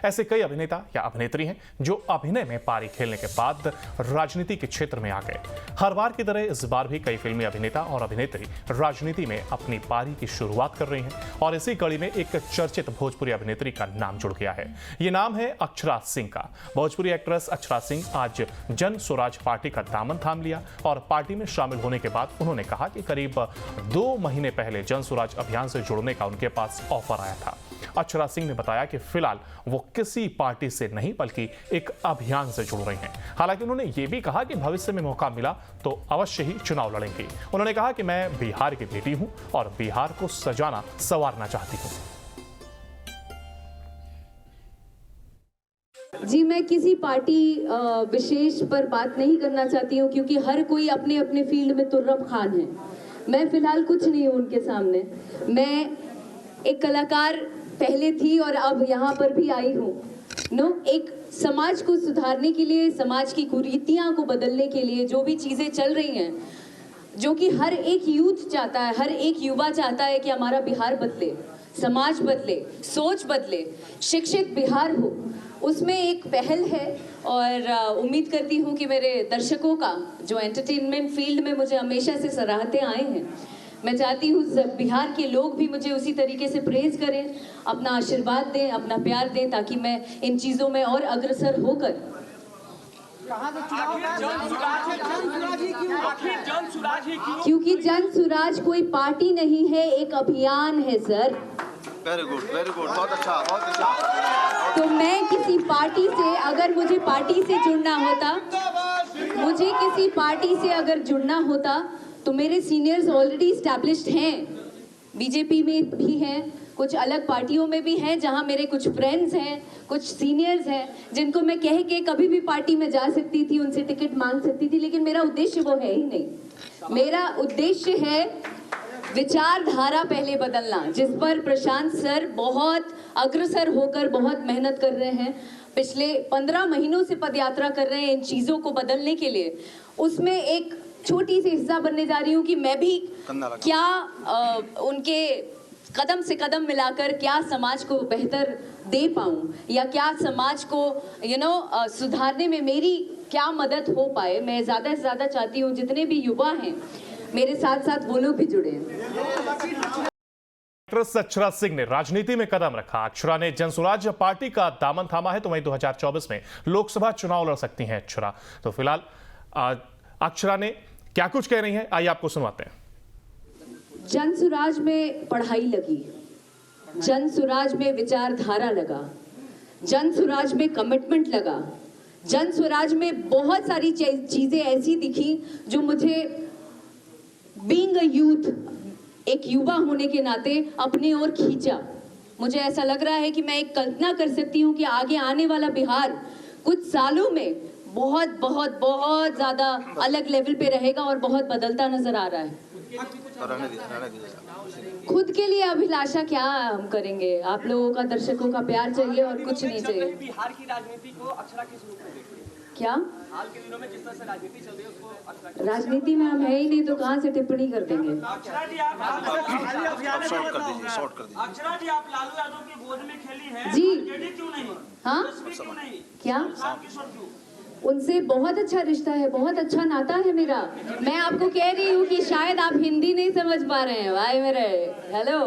ऐसे कई अभिनेता या अभिनेत्री हैं जो अभिनय में पारी खेलने के बाद राजनीति के क्षेत्र में आ गए। हर बार की तरह इस बार भी कई फिल्मी अभिनेता और अभिनेत्री राजनीति में अपनी पारी की शुरुआत कर रही हैं और इसी कड़ी में एक चर्चित भोजपुरी अभिनेत्री का नाम जुड़ गया है। ये नाम है अक्षरा सिंह का। भोजपुरी एक्ट्रेस अक्षरा सिंह आज जन स्वराज पार्टी का दामन थाम लिया और पार्टी में शामिल होने के बाद उन्होंने कहा कि करीब 2 महीने पहले जन स्वराज अभियान से जुड़ने का उनके पास ऑफर आया था। अक्षरा सिंह ने बताया कि फिलहाल वो किसी पार्टी से नहीं बल्कि एक अभियान से जुड़ रही हैं। हालांकि उन्होंने ये भी कहा कि भविष्य में मौका मिला तो अवश्य ही चुनाव लड़ेंगी। उन्होंने कहा कि मैं बिहार की बेटी हूं और बिहार को सजाना संवारना चाहती हूं। जी, मैं किसी पार्टी विशेष पर बात नहीं करना चाहती हूँ क्योंकि हर कोई अपने अपने फील्ड में तुर्रब खान है। मैं फिलहाल कुछ नहीं हूँ उनके सामने। मैं एक कलाकार पहले थी और अब यहाँ पर भी आई हूँ। एक समाज को सुधारने के लिए, समाज की कुरीतियाँ को बदलने के लिए जो भी चीज़ें चल रही हैं, जो कि हर एक यूथ चाहता है, हर एक युवा चाहता है कि हमारा बिहार बदले, समाज बदले, सोच बदले, शिक्षित बिहार हो, उसमें एक पहल है। और उम्मीद करती हूँ कि मेरे दर्शकों का जो एंटरटेनमेंट फील्ड में मुझे हमेशा से सराहते आए हैं, मैं चाहती हूँ बिहार के लोग भी मुझे उसी तरीके से प्रेज करें, अपना आशीर्वाद दें, अपना प्यार दें, ताकि मैं इन चीज़ों में और अग्रसर होकर क्योंकि जन सुराज कोई पार्टी नहीं है, एक अभियान है सर। वेरी गुड, बहुत अच्छा, बहुत अच्छा। तो मैं किसी पार्टी से, अगर मुझे पार्टी से जुड़ना होता, मुझे किसी पार्टी से अगर जुड़ना होता तो मेरे सीनियर्स ऑलरेडी स्टैब्लिश्ड हैं, बीजेपी में भी हैं, कुछ अलग पार्टियों में भी हैं, जहां मेरे कुछ फ्रेंड्स हैं, कुछ सीनियर्स हैं, जिनको मैं कह के कभी भी पार्टी में जा सकती थी, उनसे टिकट मांग सकती थी, लेकिन मेरा उद्देश्य वो है ही नहीं। मेरा उद्देश्य है विचारधारा पहले बदलना, जिस पर प्रशांत सर बहुत अग्रसर होकर बहुत मेहनत कर रहे हैं, पिछले 15 महीनों से पदयात्रा कर रहे हैं इन चीज़ों को बदलने के लिए। उसमें एक छोटी सी हिस्सा बनने जा रही हूँ कि मैं भी क्या उनके कदम से कदम मिलाकर क्या समाज को बेहतर दे पाऊँ, या क्या समाज को सुधारने में मेरी क्या मदद हो पाए। मैं ज़्यादा से ज़्यादा चाहती हूँ जितने भी युवा हैं मेरे साथ साथ वो लोग भी जुड़े हैं। एक्ट्रेस अक्षरा सिंह ने राजनीति में कदम रखा। अक्षरा ने जन स्वराज पार्टी का दामन थामा है तो वहीं 2024 में लोकसभा चुनाव लड़ सकती हैं अक्षरा। तो फिलहाल अक्षरा ने क्या कुछ कह रही हैं, आइए आपको सुनवाते हैं। जन स्वराज में पढ़ाई लगी, जन स्वराज में विचारधारा लगा, जन स्वराज में कमिटमेंट लगा, जन स्वराज में बहुत सारी चीजें ऐसी दिखी जो मुझे बीइंग अ यूथ, एक युवा होने के नाते अपनी ओर खींचा। मुझे ऐसा लग रहा है कि मैं एक कल्पना कर सकती हूँ कि आगे आने वाला बिहार कुछ सालों में बहुत बहुत बहुत ज्यादा अलग लेवल पे रहेगा और बहुत बदलता नजर आ रहा है। खुद के लिए अभिलाषा क्या हम करेंगे, आप लोगों का, दर्शकों का प्यार चाहिए और कुछ नहीं चाहिए। बिहार की राजनीति को अक्षरा किस रूप में देखती है? क्या हाल के दिनों में जिस तरह से राजनीति चल रही है उसको अक्षरा, राजनीति में हम है ही नहीं तो कहाँ से टिप्पणी कर देंगे। अक्षरा जी आप लालू यादव की गोद में खेली है जी, क्यों नहीं? हाँ क्यों नहीं? क्या उनसे बहुत अच्छा रिश्ता है, बहुत अच्छा नाता है मेरा। मैं आपको कह रही हूँ कि शायद आप हिंदी नहीं समझ पा रहे हैं भाई मेरे। हेलो,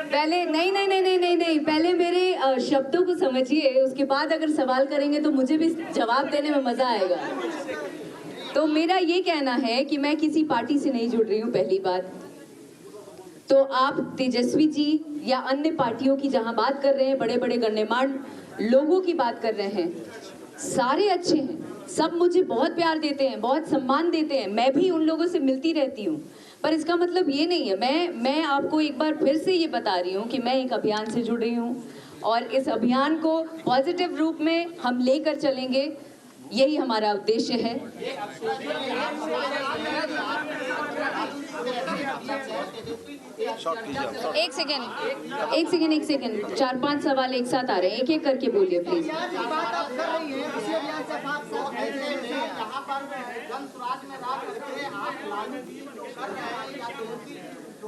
पहले नहीं, पहले मेरे शब्दों को समझिए, उसके बाद अगर सवाल करेंगे तो मुझे भी जवाब देने में मजा आएगा। तो मेरा ये कहना है कि मैं किसी पार्टी से नहीं जुड़ रही हूँ, पहली बात तो। आप तेजस्वी जी या अन्य पार्टियों की जहां बात कर रहे हैं, बड़े बड़े गण्यमान्य लोगों की बात कर रहे हैं, सारे अच्छे हैं, सब मुझे बहुत प्यार देते हैं, बहुत सम्मान देते हैं, मैं भी उन लोगों से मिलती रहती हूँ, पर इसका मतलब ये नहीं है। मैं आपको एक बार फिर से ये बता रही हूँ कि मैं एक अभियान से जुड़ रही हूँ और इस अभियान को पॉजिटिव रूप में हम लेकर चलेंगे, यही हमारा उद्देश्य है। एक सेकेंड, 4-5 सवाल एक साथ आ रहे हैं, एक एक करके बोलिए प्लीज।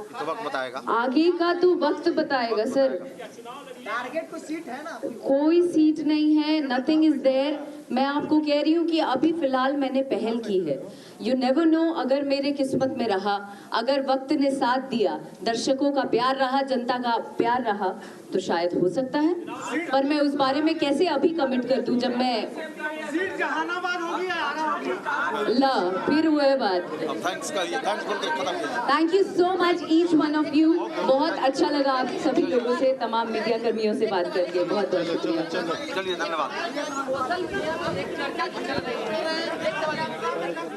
तो वक्त बताएगा। आगे का तो वक्त बताएगा सर। टारगेट कोई सीट है ना? कोई सीट नहीं है, नथिंग इज देयर। मैं आपको कह रही हूँ कि अभी फिलहाल मैंने पहल की है। यू नेवर नो, अगर मेरे किस्मत में रहा, अगर वक्त ने साथ दिया, दर्शकों का प्यार रहा, जनता का प्यार रहा, तो शायद हो सकता है। पर मैं उस बारे में कैसे अभी कमिट कर दूं जब मैं सीट जहानाबाद होगी या आरा होगी? ला फिर वो है बात। अब थैंक्स करिए, थैंक्स बोल के खत्म कीजिए। Thank you so much each one of you. बहुत अच्छा लगा आप सभी लोगों से, तमाम मीडिया कर्मियों से बात करके। बहुत बहुत शुक्रिया। चलिए, धन्यवाद।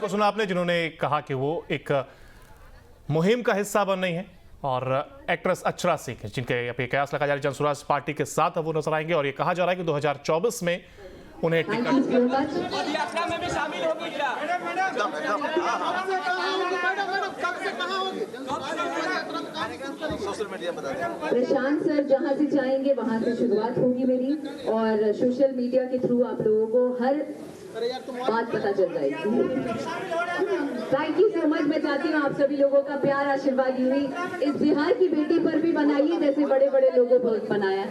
को सुना आपने, जिन्होंने कहा कि वो एक मुहिम का हिस्सा बन रही हैं और एक्ट्रेस अक्षरा सिंह, जिनके अभी कयास लगा जा रहा है जनसुराज पार्टी के साथ अब वो नजर आएंगे और ये कहा जा रहा है कि 2024 में उन्हें thank ticket you so much. यात्रा में भी शामिल होगी क्या? एकदम एकदम सोशल मीडिया बता दें। प्रशांत सर जहाँ से चाहेंगे वहाँ से शुरुआत होगी मेरी, और सोशल मीडिया के थ्रू आप लोगों को हर बात पता चल जाएगी। Thank you so much. मैं चाहती हूँ आप सभी लोगों का प्यार, आशीर्वाद यूं ही इस बिहार की बेटी पर भी बनाइए जैसे बड़े बड़े लोगों पर बनाया।